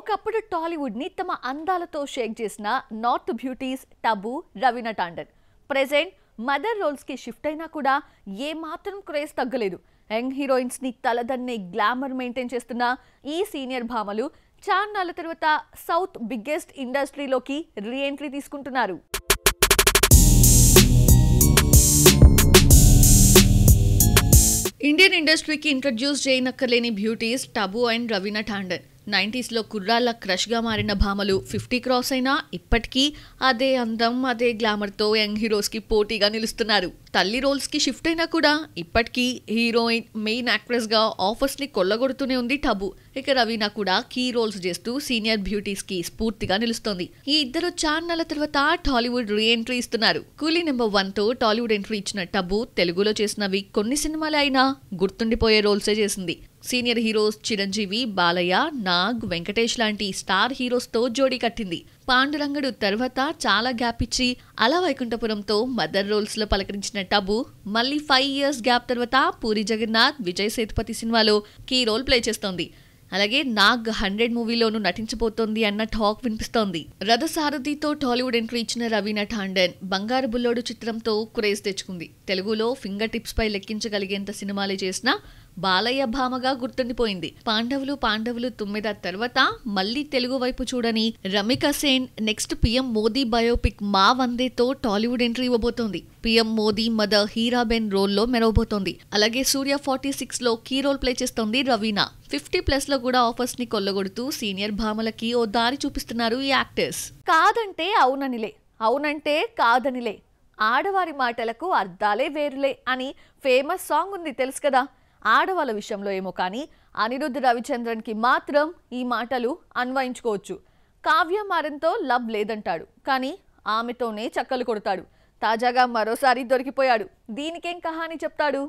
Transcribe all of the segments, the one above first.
ఒకప్పుడు టాలీవుడ్ ని తమ అందాలతో షేక్ చేసిన north beauties Tabu, Raveena Tandon present mother roles కి షిఫ్ట్ అయినా కూడా ఏ మాత్రం క్రేజ్ తగ్గలేదు. యంగ్ హీరోయిన్స్ ని తలదన్నే గ్లామర్ మెయింటైన్ చేస్తున్న ఈ సీనియర్ భామలు చాన్నాళ్ళ తర్వాత సౌత్ బిగ్గెస్ట్ ఇండస్ట్రీలోకి రీ ఎంట్రీ తీసుకుంటున్నారు. ఇండియన్ ఇండస్ట్రీకి ఇంట్రడ్యూస్ చేయనక్కర్లేని beauties Tabu and Raveena Tandon. 90s లో కుర్రాళ్ళ క్రష్గా మారిన భామలు 50 క్రాస్ అయినా ఇప్పటికీ అదే అందం, అదే గ్లామర్తో యంగ్ హీరోస్కి పోటీగా నిలుస్తున్నారు. తల్లి రోల్స్కి షిఫ్ట్ అయినా కూడా ఇప్పటికీ హీరోయిన్, మెయిన్ యాక్ట్రెస్గా ఆఫర్స్ని కొల్లగొడుతూనే ఉంది టబు. ఇక రవీనా కూడా కీ రోల్స్ చేస్తూ సీనియర్ బ్యూటీస్కి స్ఫూర్తిగా నిలుస్తోంది. ఈ ఇద్దరు చాన్నాళ్ళ తర్వాత టాలీవుడ్ రీ ఎంట్రీ ఇస్తున్నారు. కూలీ నెంబర్ 1తో టాలీవుడ్ ఎంట్రీ ఇచ్చిన టబు తెలుగులో చేసినవి కొన్ని సినిమాలే అయినా గుర్తుండిపోయే రోల్సే చేసింది. సీనియర్ హీరోస్ చిరంజీవి, బాలయ్య, నాగ్, వెంకటేష్ లాంటి స్టార్ హీరోస్తో జోడీ కట్టింది. పాండురంగడు తర్వాత చాలా గ్యాప్ ఇచ్చి అలా వైకుంఠపురంతో మదర్ రోల్స్ లో పలకరించిన టబు మళ్ళీ 5 years గ్యాప్ తర్వాత పూరి జగన్నాథ్, విజయ్ సేతుపతి సినిమాలో కీ రోల్ ప్లే చేస్తోంది. అలాగే నాగ్ 100 మూవీలోనూ నటించబోతోంది అన్న టాక్ వినిపిస్తోంది. రథసారథితో టాలీవుడ్ ఎంట్రీ ఇచ్చిన రవీనా టాండన్ బంగారు బుల్లోడు చిత్రంతో క్రేజ్ తెచ్చుకుంది. తెలుగులో ఫింగర్ టిప్స్ పై లెక్కించగలిగేంత సినిమాలే చేసిన బాలయ్య భామగా గుర్తుండిపోయింది. పాండవులు 9 తర్వాత మళ్లీ తెలుగు వైపు చూడని Ramika Sen next PM Modi biopic మా వందేతో టాలీవుడ్ ఎంట్రీ ఇవ్వబోతోంది. పీఎం మోదీ మదర్ హీరాబెన్ రోల్లో మెరవబోతోంది. అలాగే సూర్య 46 లో కీ రోల్ ప్లే చేస్తోంది రవీనా. 50+ లో కూడా ఆఫర్స్ ని కొల్లగొడుతూ సీనియర్ భామలకి ఓ దారి చూపిస్తున్నారు ఈ యాక్టర్స్. కాదంటే అవుననిలే, అవునంటే కాదనిలే, ఆడవారి మాటలకు అర్థాలే వేరులే అని ఫేమస్ సాంగ్ ఉంది, తెలుసు కదా. ఆడవాళ్ళ విషయంలో ఏమో కానీ అనిరుద్ధ్ రవిచంద్రన్ కి మాత్రం ఈ మాటలు అన్వయించుకోవచ్చు. కావ్య మారన్తో లవ్ లేదంటాడు, కానీ ఆమెతోనే చక్కలు కొడతాడు. తాజాగా మరోసారి దొరికిపోయాడు. దీనికేం కహాని చెప్తాడు?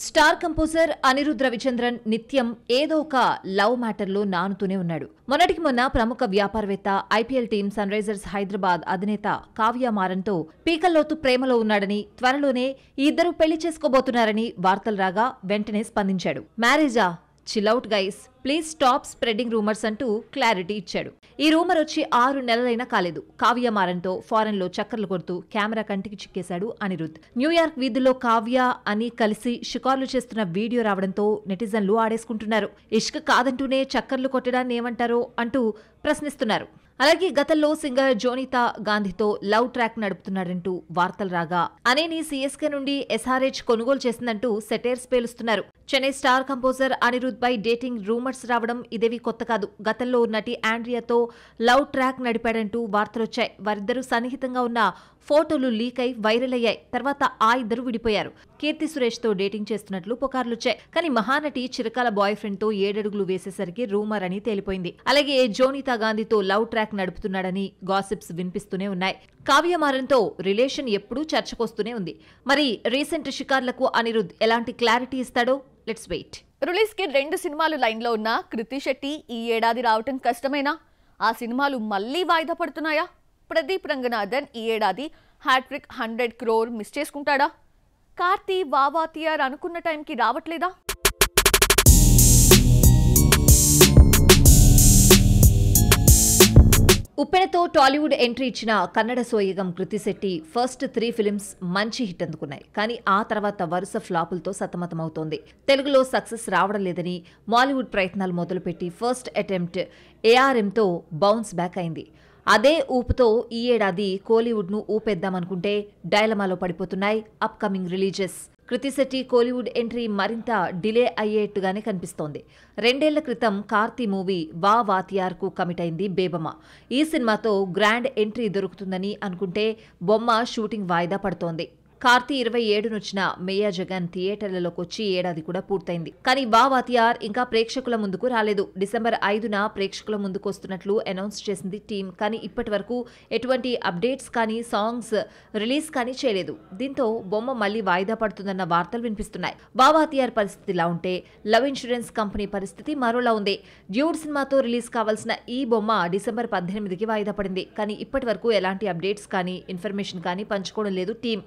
స్టార్ కంపోజర్ అనిరుద్ధ్ రవిచంద్రన్ నిత్యం ఏదో ఒక లవ్ మ్యాటర్లో నానుతూనే ఉన్నాడు. మొన్నటికి మొన్న ప్రముఖ వ్యాపారవేత్త, IPL team Sunrisers Hyderabad అధినేత కావ్య మారన్తో పీకల్లోతు ప్రేమలో ఉన్నాడని, త్వరలోనే ఈ ఇద్దరు పెళ్లి చేసుకోబోతున్నారని వార్తలు రాగా వెంటనే స్పందించాడు. మ్యారేజా? Chill out guys, please stop spreading rumours అంటూ క్లారిటీ ఇచ్చాడు. ఈ రూమర్ వచ్చి 6 నెలలైనా కాలేదు. కావ్య మారన్తో ఫారెన్ లో చక్కర్లు కొడుతూ కెమెరా కంటికి చిక్కేశాడు అనిరుద్ధ్. న్యూయార్క్ వీధుల్లో కావ్య అని కలిసి షికార్లు చేస్తున్న వీడియో రావడంతో నెటిజన్లు ఆడేసుకుంటున్నారు. ఇష్క్ కాదంటూనే చక్కర్లు కొట్టడాన్ని ఏమంటారో అంటూ ప్రశ్నిస్తున్నారు. అలాగే గతంలో సింగర్ జోనితా గాంధీతో లవ్ ట్రాక్ నడుపుతున్నాడంటూ వార్తలు రాగా అనేని సిఎస్కే నుండి ఎస్ఆర్హెచ్ కొనుగోలు చేసిందంటూ సెటైర్స్ పేలుస్తున్నారు. చెన్నై స్టార్ కంపోజర్ అనిరుద్ధ్ పై డేటింగ్ రూమర్స్ రావడం ఇదేవి కొత్త కాదు. గతంలో నటి ఆండ్రియాతో లవ్ ట్రాక్ నడిపాడంటూ వార్తలొచ్చాయి. వారిద్దరూ సన్నిహితంగా ఉన్న ఫోటోలు లీక్ అయి వైరల్ అయ్యాయి. తర్వాత ఆ ఇద్దరు విడిపోయారు. కీర్తి సురేష్ తో డేటింగ్ చేస్తున్నట్లు పుకార్లొచ్చాయి. కానీ మహానటి చిరకాల బాయ్ ఫ్రెండ్ తో 7 అడుగులు వేసేసరికి రూమర్ అని తేలిపోయింది. అలాగే జోనితా గాంధీతో లవ్ ట్రాక్ నడుపుతున్నాడని గాసిప్స్ వినిపిస్తూనే ఉన్నాయి. కావ్య మారన్తో రిలేషన్ ఎప్పుడూ చర్చకొస్తూనే ఉంది. మరి రీసెంట్ షికార్లకు అనిరుద్ధ్ ఎలాంటి క్లారిటీ ఇస్తాడో లెట్స్ వెయిట్. రిలీజ్ కి 2 సినిమాలు లైన్ లో ఉన్న కృతి శెట్టి ఈ ఏడాది రావటం కష్టమేనా? ఆ సినిమాలు మళ్లీ వాయిదా పడుతున్నాయా? ప్రదీప్ రంగనాథన్ ఈ ఏడాది హ్యాట్రిక్ 100 crore మిస్ చేసుకుంటాడా? కార్తీ, వావాతియార్ అనుకున్న టైంకి రావట్లేదా? ఉప్పెనతో టాలీవుడ్ ఎంట్రీ ఇచ్చిన కన్నడ సోయగం కృతి శెట్టి ఫస్ట్ 3 ఫిల్మ్స్ మంచి హిట్ అందుకున్నాయి. కానీ ఆ తర్వాత వరుస ఫ్లాపులతో సతమతమవుతోంది. తెలుగులో సక్సెస్ రావడం లేదని మాలీవుడ్ ప్రయత్నాలు మొదలుపెట్టి ఫస్ట్ అటెంప్ట్ ఏఆర్ఎంతో బౌన్స్ బ్యాక్ అయింది. అదే ఊపుతో ఈ ఏడాది కోలీవుడ్ ను ఊపేద్దామనుకుంటే డైలమాలో పడిపోతున్నాయి అప్ కమింగ్ రిలీజెస్. కృతి శెట్టి కోలీవుడ్ ఎంట్రీ మరింత డిలే అయ్యేట్టుగానే కనిపిస్తోంది. 2 ఏళ్ల క్రితం కార్తీ మూవీ వా వాతియార్ కు కమిట్ అయింది బేబమ్మ. ఈ సినిమాతో గ్రాండ్ ఎంట్రీ దొరుకుతుందని అనుకుంటే బొమ్మ షూటింగ్ వాయిదా పడుతోంది. కార్తీ 27 మేయా జగన్ థియేటర్లలోకి వచ్చి ఏడాది కూడా పూర్తయింది. కానీ వా వాతియార్ ఇంకా ప్రేక్షకుల ముందుకు రాలేదు. డిసెంబర్ 5న ప్రేక్షకుల ముందుకు వస్తున్నట్లు అనౌన్స్ చేసింది టీం. కానీ ఇప్పటి వరకు ఎటువంటి అప్డేట్స్ కానీ సాంగ్స్ రిలీజ్ కానీ చేయలేదు. దీంతో బొమ్మ మళ్లీ వాయిదా పడుతుందన్న వార్తలు వినిపిస్తున్నాయి. వా వాతియార్ పరిస్థితి ఇలా ఉంటే లవ్ ఇన్సూరెన్స్ కంపెనీ పరిస్థితి మరోలా ఉంది. డ్యూడ్ సినిమాతో రిలీజ్ కావాల్సిన ఈ బొమ్మ డిసెంబర్ 18కి వాయిదా పడింది. కానీ ఇప్పటి వరకు ఎలాంటి అప్డేట్స్ కానీ ఇన్ఫర్మేషన్ కానీ పంచుకోవడం లేదు టీం.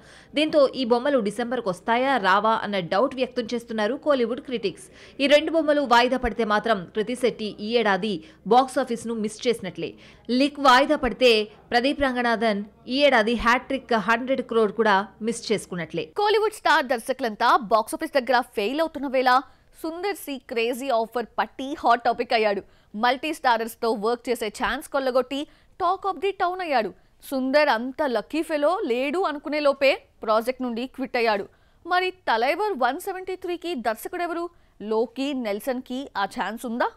దీంతో ఈ బొమ్మలు డిసెంబర్కు వస్తాయా రావా అన్న డౌట్ వ్యక్తం చేస్తున్నారు కోలీవుడ్ క్రిటిక్స్. ఈ 2 బొమ్మలు వాయిదా పడితే మాత్రం కృతి శెట్టి ఈ ఏడాది బాక్సాఫీస్ ను మిస్ చేసినట్లే. లిక్ వాయిదా పడితే ప్రదీప్ రంగనాథన్ ఈ ఏడాది హ్యాట్రిక్ 100 crore కూడా మిస్ చేసుకున్నట్లే. కోలీవుడ్ స్టార్ దర్శకులంతా బాక్సాఫీస్ దగ్గర ఫెయిల్ అవుతున్న వేళ సుందర్ సి క్రేజీ ఆఫర్ పట్టి హాట్ టాపిక్ అయ్యాడు. మల్టీ స్టారర్స్ తో వర్క్ చేసే ఛాన్స్ కొల్లగొట్టి టాక్ ఆఫ్ ది టౌన్ అయ్యాడు. సుందర్ అంత లక్కీ ఫెలో లేడు అనుకునే లోపే ప్రాజెక్ట్ నుండి క్విట్ అయ్యాడు. మరి తలైవర్ 173కి దర్శకుడెవరు? లోకి నెల్సన్ కి ఆ ఛాన్స్ ఉందా?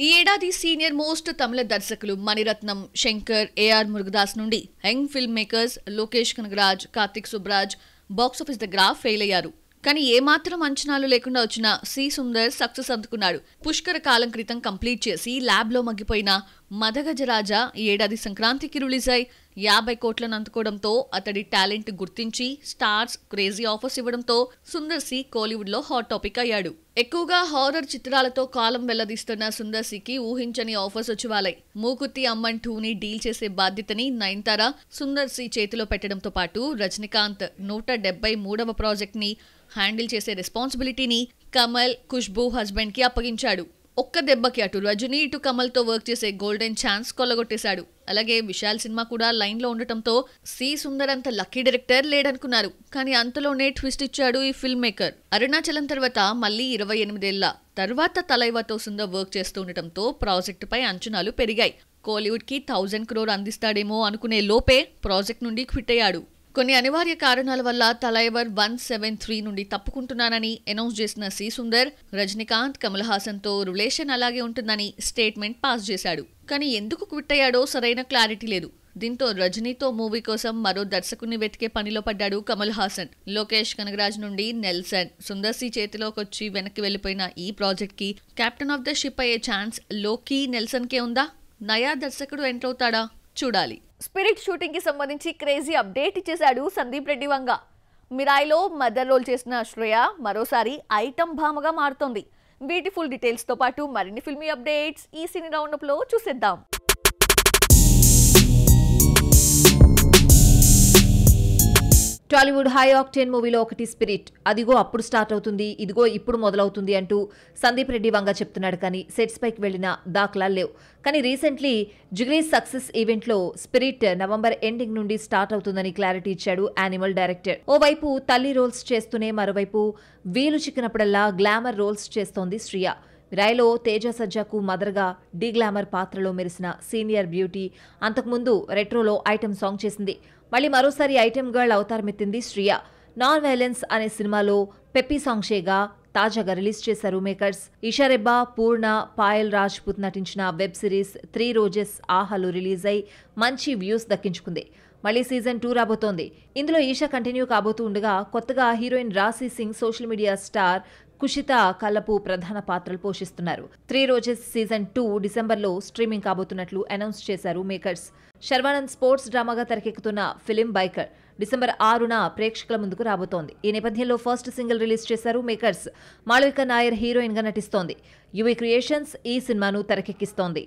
ఈ ఏడాది సీనియర్ మోస్ట్ తమిళ దర్శకులు మణిరత్నం, శంకర్, ఏఆర్ మురుగదాస్ నుండి young film makers Lokesh Kanagaraj, Karthik Subraj box office దగ్గర ఫెయిల్ అయ్యారు. కానీ ఏమాత్రం అంచనాలు లేకుండా వచ్చిన సి సుందర్ సక్సెస్ అందుకున్నాడు. పుష్కర కాలం క్రితం కంప్లీట్ చేసి ల్యాబ్లో మగ్గిపోయిన మదగజరాజా ఈ ఏడాది సంక్రాంతికి రిలీజ్ అయి 50 కోట్లను అందుకోవడంతో అతడి టాలెంట్ గుర్తించి స్టార్స్ క్రేజీ ఆఫర్స్ ఇవ్వడంతో సుందర్ సి కోలీవుడ్ లో హాట్ టాపిక్ అయ్యాడు. ఎక్కువగా హారర్ చిత్రాలతో కాలం వెల్లదీస్తున్న సుందర్ సికి ఊహించని ఆఫర్స్ వచ్చివాలాయి. మూకుత్తి అమ్మన్ 2ని డీల్ చేసే బాధ్యతని నయనతార సుందర్ సి చేతిలో పెట్టడంతో పాటు రజనీకాంత్ 173వ ప్రాజెక్ట్ ని హ్యాండిల్ చేసే రెస్పాన్సిబిలిటీని కమల్, ఖుష్బూ హస్బెండ్ కి అప్పగించాడు. ఒక్క దెబ్బకి అటు రజనీ ఇటు కమల్ తో వర్క్ చేసే గోల్డెన్ ఛాన్స్ కొల్లగొట్టేశాడు. అలాగే విశాల్ సినిమా కూడా లైన్ లో ఉండటంతో సి సుందర్ అంత లక్కీ డైరెక్టర్ లేడనుకున్నారు. కానీ అంతలోనే ట్విస్ట్ ఇచ్చాడు ఈ ఫిల్మ్ మేకర్. అరుణాచలం తర్వాత మళ్లీ 28 ఏళ్ల తర్వాత తలైవాతో సుందర్ వర్క్ చేస్తూ ఉండటంతో ప్రాజెక్టు పై అంచనాలు పెరిగాయి. కోలీవుడ్ కి 1000 crore అందిస్తాడేమో అనుకునే లోపే ప్రాజెక్ట్ నుండి క్విట్ అయ్యాడు. కొన్ని అనివార్య కారణాల వల్ల తలైవర్ 173 నుండి తప్పుకుంటున్నానని అనౌన్స్ చేసిన సి సుందర్ రజనీకాంత్, కమల్ హాసన్ తో రిలేషన్ అలాగే ఉంటుందని స్టేట్మెంట్ పాస్ చేశాడు. కానీ ఎందుకు క్విట్ అయ్యాడో సరైన క్లారిటీ లేదు. దీంతో రజనీతో మూవీ కోసం మరో దర్శకుని వెతికే పనిలో పడ్డాడు కమల్ హాసన్. లోకేష్ కనగరాజ్ నుండి నెల్సన్, సుందర్ సి చేతిలోకొచ్చి వెనక్కి వెళ్లిపోయిన ఈ ప్రాజెక్ట్ కి కెప్టెన్ ఆఫ్ ద షిప్ అయ్యే ఛాన్స్ లోకి నెల్సన్ కే ఉందా? నయా దర్శకుడు ఎంటర్ అవుతాడా? చూడాలి. స్పిరిట్ షూటింగ్ కి సంబంధించి క్రేజీ అప్డేట్ ఇచ్చేశాడు సందీప్ రెడ్డి వంగ. మిరాయిలో మదర్ రోల్ చేసిన శ్రేయ మరోసారి ఐటమ్ భామగా మారుతోంది. బ్యూటిఫుల్ డీటెయిల్స్ తో పాటు మరిన్ని ఫిల్మీ అప్డేట్స్ ఈ సినీ రౌండప్ లో చూసేద్దాం. టాలీవుడ్ హై ఆక్టేన్ మూవీలో ఒకటి స్పిరిట్. అదిగో అప్పుడు స్టార్ట్ అవుతుంది, ఇదిగో ఇప్పుడు మొదలవుతుంది అంటూ సందీప్ రెడ్డి వంగ చెప్తున్నాడు. కానీ సెట్స్ పైకి వెళ్లిన దాఖలాలు లేవు. కానీ రీసెంట్లీ జిగ్రీ సక్సెస్ ఈవెంట్లో స్పిరిట్ నవంబర్ ఎండింగ్ నుండి స్టార్ట్ అవుతుందని క్లారిటీ ఇచ్చాడు యానిమల్ డైరెక్టర్. ఓవైపు తల్లి రోల్స్ చేస్తూనే మరోవైపు వీలు చిక్కినప్పుడల్లా గ్లామర్ రోల్స్ చేస్తోంది శ్రియ. రాయ్లో తేజ సజ్జాకు మదర్గా డి గ్లామర్ పాత్రలో మెరిసిన సీనియర్ బ్యూటీ అంతకుముందు రెట్రోలో ఐటెం సాంగ్ చేసింది. మళ్ళీ మరోసారి ఐటెం గర్ల్ అవతారమెత్తింది శ్రియ. నాన్ వైలెన్స్ అనే సినిమాలో పెప్పీ సాంగ్ షేగా తాజాగా రిలీజ్ చేశారు మేకర్స్. ఈషా రెబ్బా, పూర్ణ, పాయల్ రాజ్పుత్ నటించిన వెబ్ సిరీస్ 3 రోజెస్ ఆహాలు రిలీజ్ అయి మంచి వ్యూస్ దక్కించుకుంది. మళ్ళీ సీజన్ 2 రాబోతోంది. ఇందులో ఈషా కంటిన్యూ కాబోతూ ఉండగా కొత్తగా హీరోయిన్ రాశి Singh, social media star Kushitha Kallapu ప్రధాన పాత్రలు పోషిస్తున్నారు. 3 రోజెస్ సీజన్ 2 డిసెంబర్లో స్ట్రీమింగ్ కాబోతున్నట్లు అనౌన్స్ చేశారు మేకర్స్. శర్వానంద్ స్పోర్ట్స్ డ్రామాగా తెరకెక్కుతున్న ఫిలిం బైకర్ డిసెంబర్ 6న ప్రేక్షకుల ముందుకు రాబోతోంది. ఈ నేపథ్యంలో ఫస్ట్ సింగిల్ రిలీజ్ చేశారు మేకర్స్. మాళవిక నాయర్ హీరోయిన్ గా నటిస్తోంది. యువి క్రియేషన్స్ ఈ సినిమాను తెరకెక్కిస్తోంది.